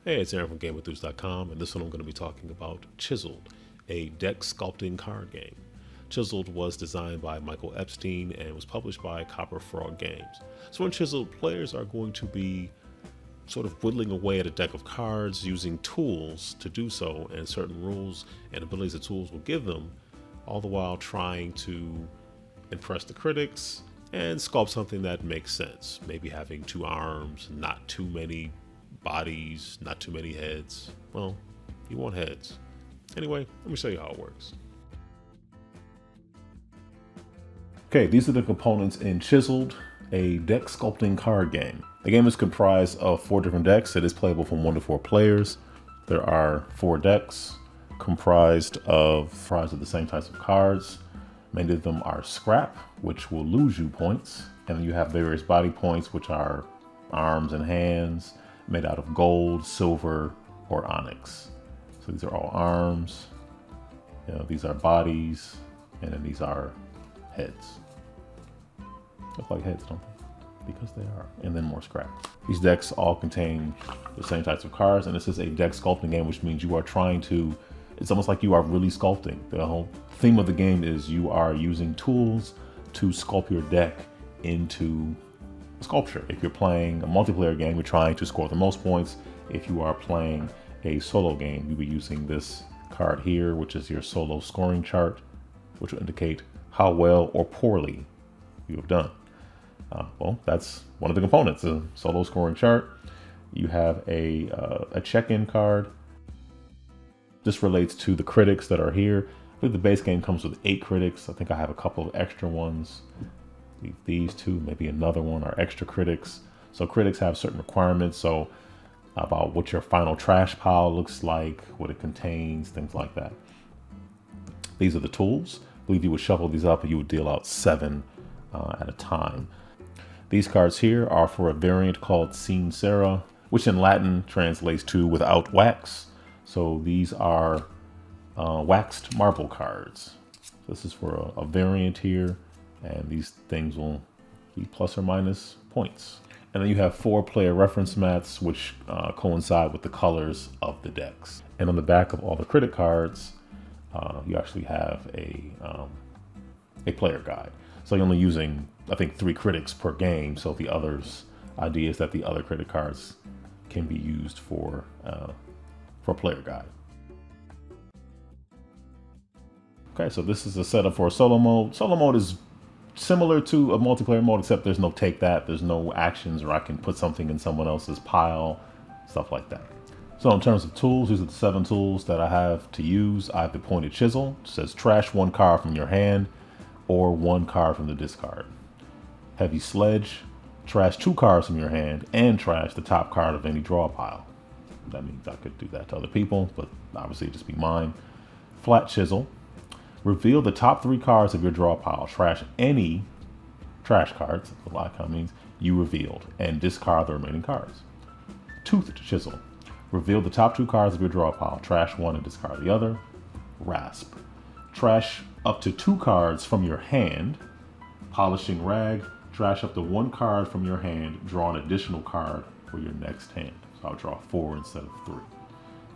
Hey, it's Aaron from GameEnthus.com, and this one I'm going to be talking about Chiseled, a deck sculpting card game. Chiseled was designed by Michael Epstein and was published by Copper Frog Games. So in Chiseled, players are going to be sort of whittling away at a deck of cards using tools to do so, and certain rules and abilities the tools will give them, all the while trying to impress the critics and sculpt something that makes sense. Maybe having 2 arms, not too many bodies, not too many heads. Well, you want heads. Anyway, let me show you how it works. Okay, these are the components in Chiseled, a deck sculpting card game. The game is comprised of 4 different decks. It is playable from 1 to 4 players. There are 4 decks comprised of the same types of cards. Many of them are scrap, which will lose you points. And then you have various body points, which are arms and hands, made out of gold, silver, or onyx. So these are all arms, these are bodies, and then these are heads. Look like heads, don't they? Because they are. And then more scrap. These decks all contain the same types of cards, and this is a deck sculpting game, which means you are trying to, it's almost like you are really sculpting. The whole theme of the game is you are using tools to sculpt your deck into sculpture. If you're playing a multiplayer game, you're trying to score the most points. If you are playing a solo game, you'll be using this card here, which is your solo scoring chart, which will indicate how well or poorly you have done. Well, that's one of the components, a solo scoring chart. You have a check-in card. This relates to the critics that are here. I think the base game comes with 8 critics. I think I have a couple of extra ones. These 2, maybe another one, are extra critics. So critics have certain requirements. So about what your final trash pile looks like, what it contains, things like that. These are the tools. I believe you would shuffle these up and you would deal out 7 at a time. These cards here are for a variant called Sin Cera, which in Latin translates to without wax. So these are waxed marble cards. This is for a variant here. And these things will be plus or minus points. And then you have 4 player reference mats, which coincide with the colors of the decks. And on the back of all the critic cards, you actually have a player guide. So you're only using, I think, 3 critics per game. So the idea is that the other critic cards can be used for player guide. Okay, so this is a setup for a solo mode. Solo mode is similar to a multiplayer mode, except there's no take that, there's no actions, or I can put something in someone else's pile, stuff like that. So in terms of tools, these are the 7 tools that I have to use. I have the pointed chisel. It says trash 1 card from your hand or 1 card from the discard. Heavy sledge, trash 2 cards from your hand and trash the top card of any draw pile. That means I could do that to other people, but obviously it'd just be mine. Flat chisel. Reveal the top 3 cards of your draw pile. Trash any trash cards, a lot of means you revealed, and discard the remaining cards. Toothed chisel. Reveal the top 2 cards of your draw pile. Trash 1 and discard the other. Rasp. Trash up to 2 cards from your hand. Polishing rag. Trash up to 1 card from your hand. Draw an additional card for your next hand. So I'll draw 4 instead of 3.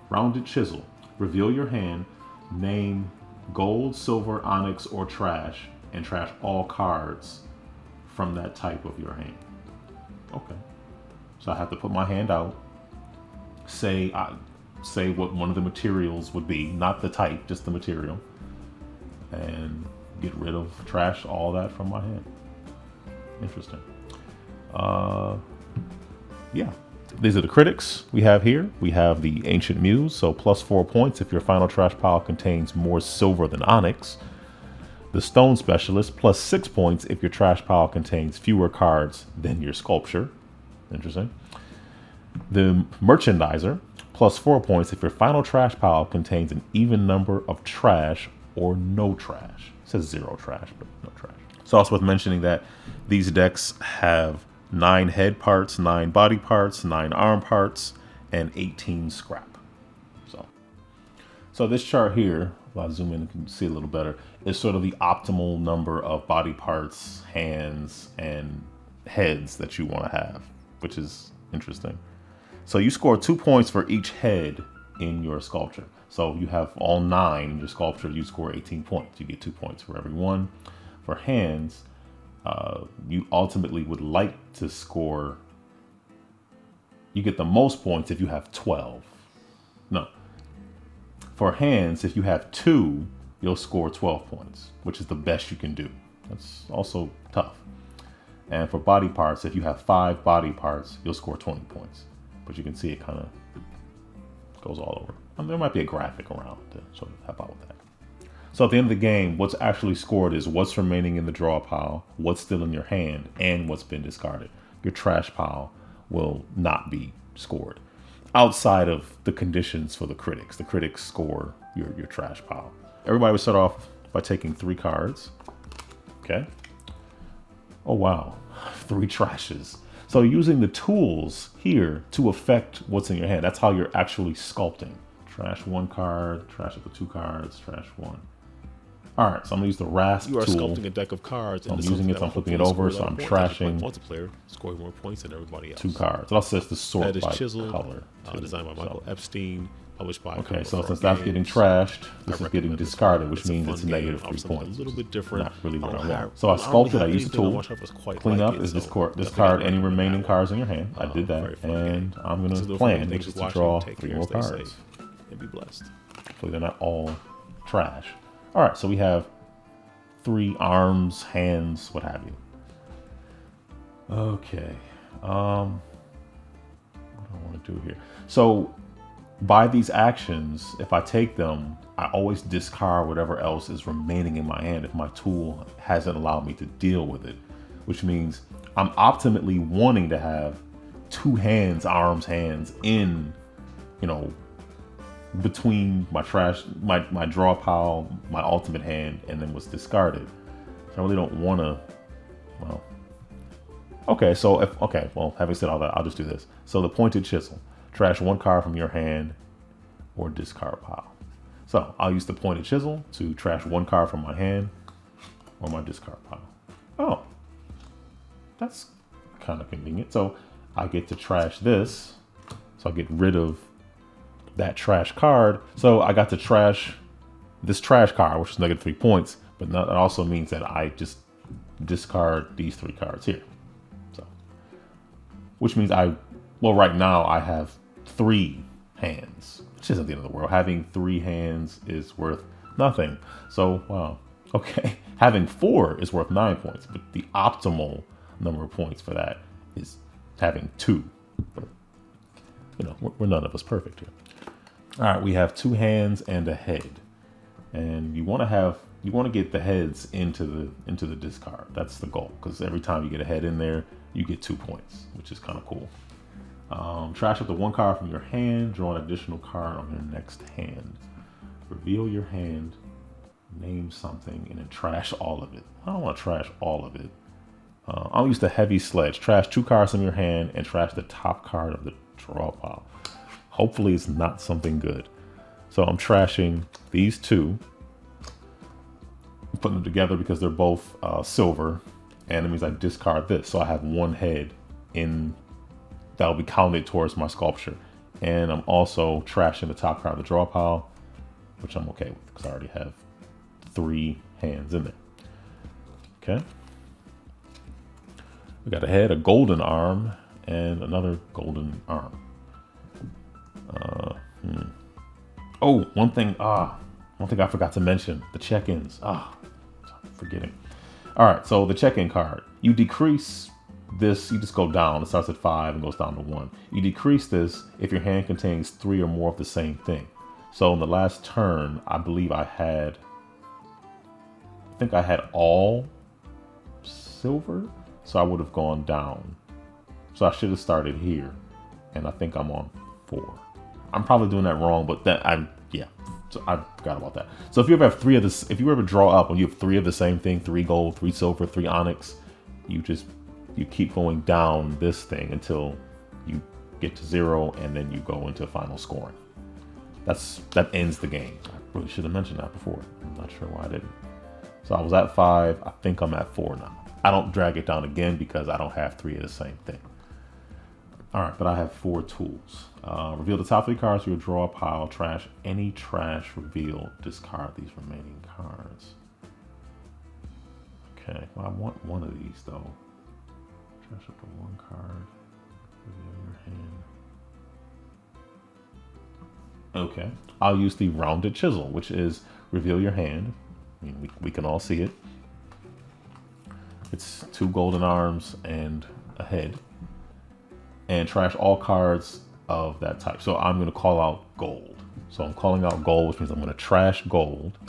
Rounded chisel. Reveal your hand. Name gold, silver, onyx, or trash, and trash all cards from that type of your hand. Okay. So I have to put my hand out, say what one of the materials would be, not the type, just the material, and get rid of trash, all that from my hand. Interesting. Yeah. These are the critics we have here. We have the Ancient Muse, so plus 4 points if your final trash pile contains more silver than onyx. The Stone Specialist, plus 6 points if your trash pile contains fewer cards than your sculpture. Interesting. The Merchandiser, plus 4 points if your final trash pile contains an even number of trash or no trash. It says 0 trash, but no trash. It's also worth mentioning that these decks have 9 head parts, 9 body parts, 9 arm parts, and 18 scrap. So this chart here, if I zoom in, you can see a little better, is sort of the optimal number of body parts, hands, and heads that you want to have, which is interesting. So you score 2 points for each head in your sculpture. So you have all 9 in your sculpture, you score 18 points. You get 2 points for every one. For hands, you ultimately would like to score, you get the most points if you have 12. No. For hands, if you have 2, you'll score 12 points, which is the best you can do. That's also tough. And for body parts, if you have 5 body parts, you'll score 20 points. But you can see it kind of goes all over. There might be a graphic around to sort of help out with that. So at the end of the game, what's actually scored is what's remaining in the draw pile, what's still in your hand, and what's been discarded. Your trash pile will not be scored outside of the conditions for the critics. The critics score your trash pile. Everybody would start off by taking 3 cards. Okay. Oh, wow. 3 trashes. So using the tools here to affect what's in your hand. That's how you're actually sculpting. Trash 1 card, trash up to 2 cards, trash 1. All right, so I'm gonna use the rasp tool. tool. Sculpting a deck of cards. So I'm using it, so I'm flipping it over, so I'm trashing multiplayer, scoring more points than everybody else. 2 cards. It also says the sort by Chiseled, color. Designed by Michael Epstein, published by. Okay, so since that's getting trashed, this is getting discarded, which means it's negative 3 points. A little bit different. Not really what I want. So I sculpted. I used the tool. Clean up is discard any remaining cards in your hand. I did that, and I'm gonna plan which is to draw 3 more cards. And be blessed. So they're not all trash. All right, so we have 3 arms, hands, what have you. Okay. What do I want to do here? So by these actions, if I take them, I always discard whatever else is remaining in my hand if my tool hasn't allowed me to deal with it, which means I'm optimally wanting to have 2 hands, arms, hands in, between my trash, my draw pile, my ultimate hand, and then what's discarded. So I really don't want to, well, okay, so having said all that, I'll just do this. So the pointed chisel, trash 1 card from your hand or discard pile. So I'll use the pointed chisel to trash 1 card from my hand or my discard pile. Oh, that's kind of convenient. So I get to trash this. So I get rid of that trash card. So I got to trash this trash card, which is negative 3 points, but that also means that I just discard these 3 cards here. So, which means right now I have 3 hands, which isn't the end of the world. Having 3 hands is worth nothing. So, wow. Okay. Having 4 is worth 9 points, but the optimal number of points for that is having 2. But, we're none of us perfect here. All right, we have 2 hands and a head, and you want to get the heads into the discard. That's the goal, because every time you get a head in there, you get 2 points, which is kind of cool. Trash up the 1 card from your hand, draw an additional card on your next hand. Reveal your hand, name something, and then trash all of it. I don't want to trash all of it. I'll use the heavy sledge. Trash 2 cards from your hand and trash the top card of the draw pile. Hopefully it's not something good. So I'm trashing these 2, putting them together because they're both silver, and it means I discard this. So I have 1 head in that'll be counted towards my sculpture. And I'm also trashing the top card of the draw pile, which I'm okay with because I already have 3 hands in there. Okay. We got a head, a golden arm, and another golden arm. Oh, one thing I forgot to mention, the check-ins. I'm forgetting. All right, so the check-in card. You decrease this, you just go down. It starts at 5 and goes down to 1. You decrease this if your hand contains 3 or more of the same thing. So in the last turn, I believe I had all silver, so I would have gone down. So I should have started here, and I think I'm on 4. I'm probably doing that wrong, but so I forgot about that. So if you ever have 3 of this, if you ever draw up and you have 3 of the same thing, 3 gold, 3 silver, 3 onyx, you keep going down this thing until you get to 0, and then you go into final scoring. That ends the game. I really should have mentioned that before. I'm not sure why I didn't. So I was at 5. I think I'm at 4 now. I don't drag it down again because I don't have 3 of the same thing. All right, but I have 4 tools. Reveal the top 3 cards to your draw pile. Trash any trash. Reveal. Discard these remaining cards. Okay, well, I want one of these though. Trash up to 1 card. Reveal your hand. Okay, I'll use the rounded chisel, which is reveal your hand. I mean, we can all see it. It's 2 golden arms and a head. And trash all cards of that type. So I'm going to call out gold. So I'm calling out gold, which means I'm going to trash gold,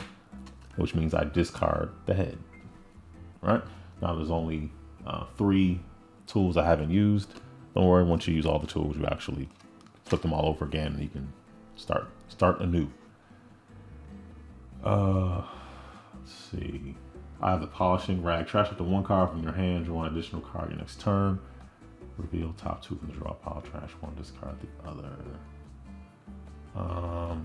which means I discard the head. Right? Now there's only 3 tools I haven't used. Don't worry, once you use all the tools, you actually flip them all over again and you can start anew. Let's see. I have the polishing rag. Trash up to 1 card from your hand, draw an additional card your next turn. Reveal top 2 from the draw pile. Trash 1, discard the other. I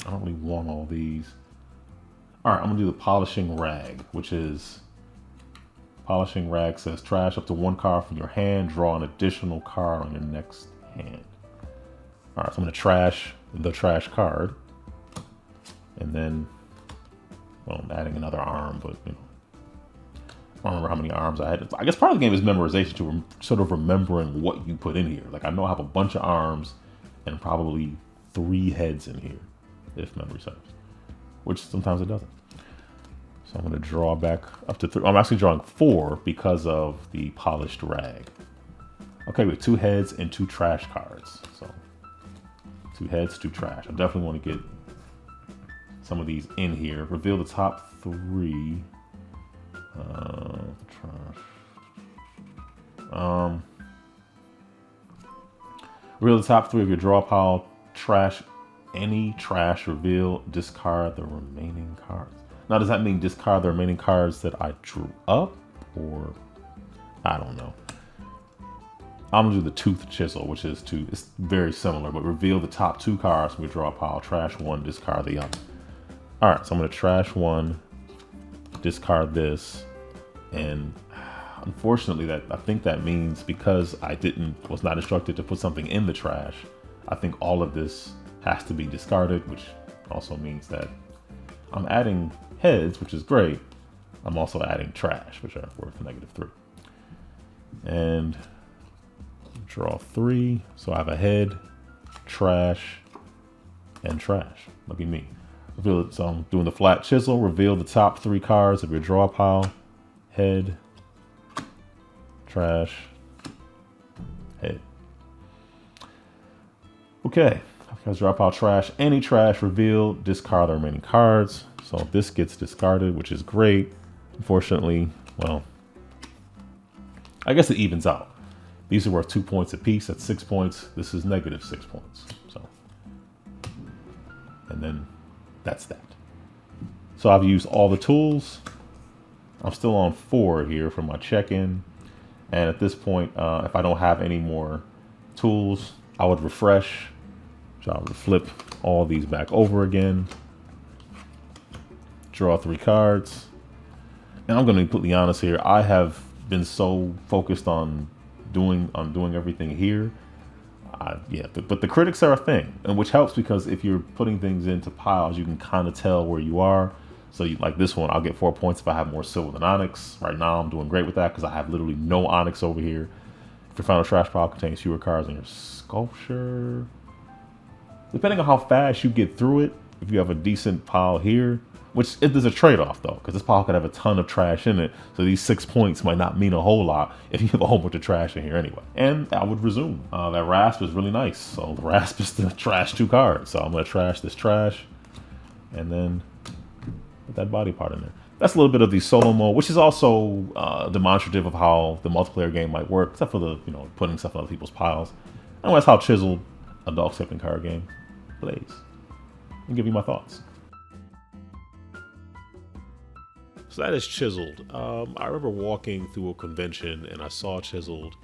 don't really want all these. All right, I'm gonna do the polishing rag, which is polishing rag says trash up to 1 card from your hand, draw an additional card on your next hand. All right, so I'm gonna trash the trash card, and then, well, I'm adding another arm, but you know, I don't remember how many arms I had. I guess part of the game is memorization, to sort of remembering what you put in here. Like I know I have a bunch of arms and probably 3 heads in here, if memory serves, which sometimes it doesn't. So I'm going to draw back up to 3. I'm actually drawing 4 because of the polished rag. Okay, with 2 heads and 2 trash cards. So 2 heads, 2 trash. I definitely want to get some of these in here. Reveal the top 3. Trash. Reveal the top 3 of your draw pile. Trash any trash. Reveal. Discard the remaining cards. Now, does that mean discard the remaining cards that I drew up, or I don't know. I'm gonna do the tooth chisel, which is it's very similar, but reveal the top 2 cards from your draw pile. Trash 1, discard the other. All right, so I'm gonna trash 1, discard this, and unfortunately, I think that means because I was not instructed to put something in the trash, I think all of this has to be discarded, which also means that I'm adding heads, which is great. I'm also adding trash, which are worth -3. And draw 3. So I have a head, trash, and trash. Lucky me. Reveal it. So I'm doing the flat chisel. Reveal the top 3 cards of your draw pile. Head, trash, head. Okay. Because draw pile trash, any trash, reveal, discard the remaining cards. So this gets discarded, which is great. Unfortunately, well, I guess it evens out. These are worth 2 points apiece. That's 6 points. This is -6 points. So, and then that's that. So I've used all the tools. I'm still on 4 here for my check-in. And at this point, if I don't have any more tools, I would refresh. So I would flip all these back over again. Draw 3 cards. And I'm going to be completely honest here. I have been so focused on doing everything here. But the critics are a thing, and which helps because if you're putting things into piles, you can kind of tell where you are. So like this one, I'll get 4 points if I have more silver than onyx. Right now, I'm doing great with that because I have literally no onyx over here. If your final trash pile contains fewer cards than your sculpture, depending on how fast you get through it, if you have a decent pile here, which there's a trade-off though, because this pile could have a ton of trash in it. So these 6 points might not mean a whole lot if you have a whole bunch of trash in here anyway. And I would resume. That rasp is really nice. So the rasp is to trash 2 cards. So I'm gonna trash this trash and then put that body part in there. That's a little bit of the solo mode, which is also demonstrative of how the multiplayer game might work, except for the, putting stuff in other people's piles. And that's how Chiseled, a Deck-Sculpting card game, plays. And give you my thoughts. So that is Chiseled. I remember walking through a convention and I saw Chiseled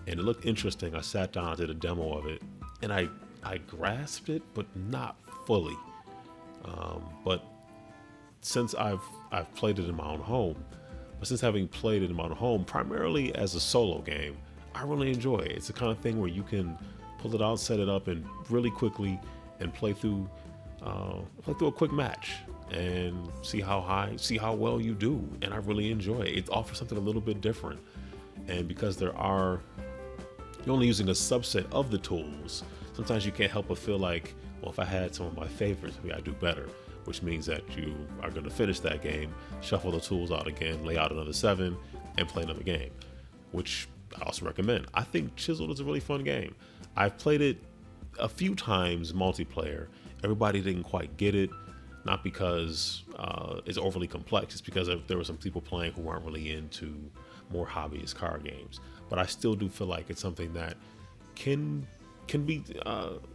and it looked interesting. I sat down, did a demo of it, and I grasped it, but not fully. But since I've played it in my own home, but since having played it in my own home, primarily as a solo game, I really enjoy it. It's the kind of thing where you can pull it out, set it up, and really quickly and play through a quick match and see how well you do. And I really enjoy it. It offers something a little bit different. And because you're only using a subset of the tools, sometimes you can't help but feel like, well, if I had some of my favorites, maybe I'd do better. Which means that you are going to finish that game, shuffle the tools out again, lay out another 7, and play another game, which I also recommend. I think Chiseled is a really fun game. I've played it a few times multiplayer. Everybody didn't quite get it, not because it's overly complex. It's because there were some people playing who weren't really into more hobbyist card games. But I still do feel like it's something that can be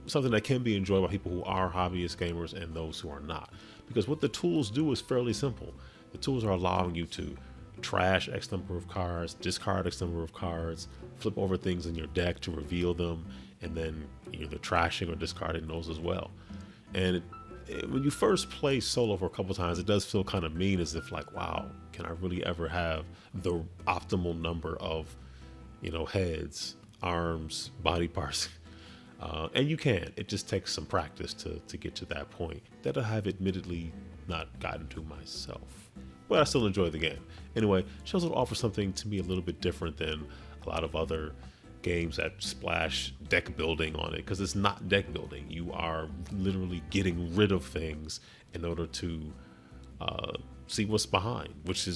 something that can be enjoyed by people who are hobbyist gamers and those who are not. Because what the tools do is fairly simple. The tools are allowing you to trash X number of cards, discard X number of cards, flip over things in your deck to reveal them, and then either trashing or discarding those as well. And when you first play solo for a couple times, it does feel kind of mean, as if like, wow, can I really ever have the optimal number of, heads, arms, body parts? And you can. It just takes some practice to get to that point that I have admittedly not gotten to myself. But I still enjoy the game. Anyway, Chiseled offers something to me a little bit different than a lot of other games that splash deck building on it, because it's not deck building. You are literally getting rid of things in order to see what's behind, which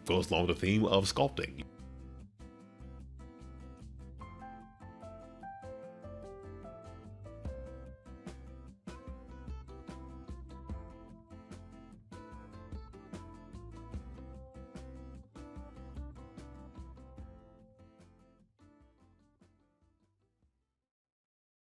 goes along the theme of sculpting.